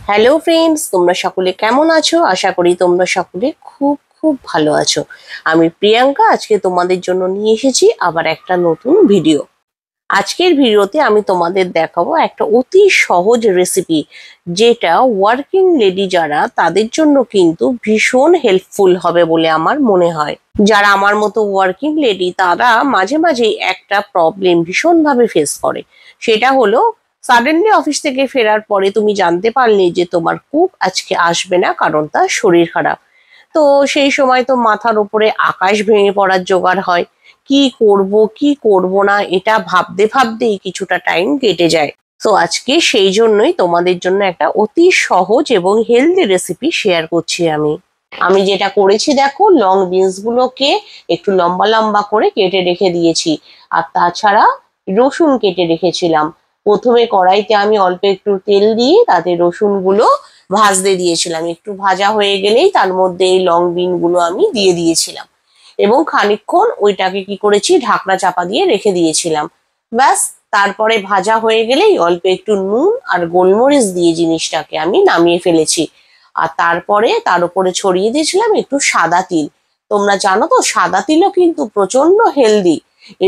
Hello friends, তোমরা সকলে কেমন আছো? আশা করি তোমরা সকলে খুব খুব ভালো আছো। আমি প্রিয়াঙ্কা আজকে তোমাদের জন্য নিয়ে এসেছি আবার একটা নতুন ভিডিও। আজকের ভিডিওতে আমি তোমাদের দেখাবো একটা অতি সহজ রেসিপি, যেটা ওয়ার্কিং লেডি যারা তাদের জন্য কিন্তু ভীষণ হেল্পফুল হবে বলে আমার মনে হয়। যারা আমার মতো ওয়ার্কিং লেডি তারা মাঝে মাঝে একটা প্রবলেম ভীষণভাবে ফেস করে, সেটা হলো সাডেনলি অফিস থেকে ফেরার পরে তুমি জানতে পারলে যে তোমার কুক আজকে আসবে না, কারণ তার শরীর খারাপ। তো সেই সময় তো মাথার উপরে আকাশ ভেঙে পড়ার জোগাড় হয়। কি করব কি করব না এটা ভাবতে ভাবতেই কিছুটা টাইম কেটে যায়। তো আজকে সেই জন্যই তোমাদের জন্য একটা অতি সহজ এবং হেলদি রেসিপি শেয়ার করছি আমি। আমি যেটা করেছি দেখো, লং বিনস গুলোকে একটু লম্বা লম্বা করে কেটে রেখে দিয়েছি, আর তাছাড়া রসুন কেটে রেখেছিলাম। প্রথমে কড়াইতে আমি অল্প একটু তেল দিয়ে তাতে রসুন গুলো ভাজতে দিয়েছিলাম। একটু ভাজা হয়ে গেলেই তার মধ্যে এই লং বিন গুলো আমি দিয়ে দিয়েছিলাম এবং খানিকক্ষণ ওইটাকে কি করেছি, ঢাকনা চাপা দিয়ে রেখে দিয়েছিলাম। ব্যাস, তারপরে ভাজা হয়ে গেলেই অল্প একটু নুন আর গোলমরিচ দিয়ে জিনিসটাকে আমি নামিয়ে ফেলেছি। আর তারপরে তার উপরে ছড়িয়ে দিয়েছিলাম একটু সাদা তিল। তোমরা জানো তো সাদা তিলও কিন্তু প্রচন্ড হেলদি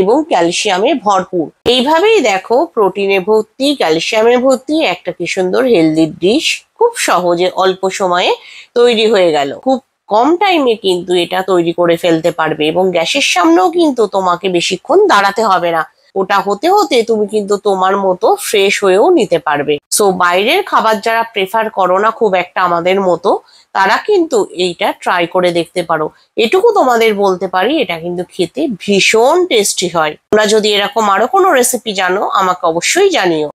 এবং ক্যালসিয়ামে ভরপুর। এইভাবেই দেখো, প্রোটিনে ভর্তি, ক্যালসিয়ামে ভর্তি একটা কি সুন্দর হেলদি ডিশ খুব সহজে অল্প সময়ে তৈরি হয়ে গেল। খুব কম টাইমে কিন্তু এটা তৈরি করে ফেলতে পারবে এবং গ্যাসের সামনেও কিন্তু তোমাকে বেশিক্ষণ দাঁড়াতে হবে না। ওটা হতে হতে তুমি কিন্তু তোমার মতো ফ্রেশ হয়েও নিতে পারবে। সো বাইরের খাবার যারা প্রেফার করো না খুব একটা আমাদের মতো, তারা কিন্তু এইটা ট্রাই করে দেখতে পারো। এটুকু তোমাদের বলতে পারি, এটা কিন্তু খেতে ভীষণ টেস্টি হয়। তোমরা যদি এরকম আরো কোনো রেসিপি জানো আমাকে অবশ্যই জানিও।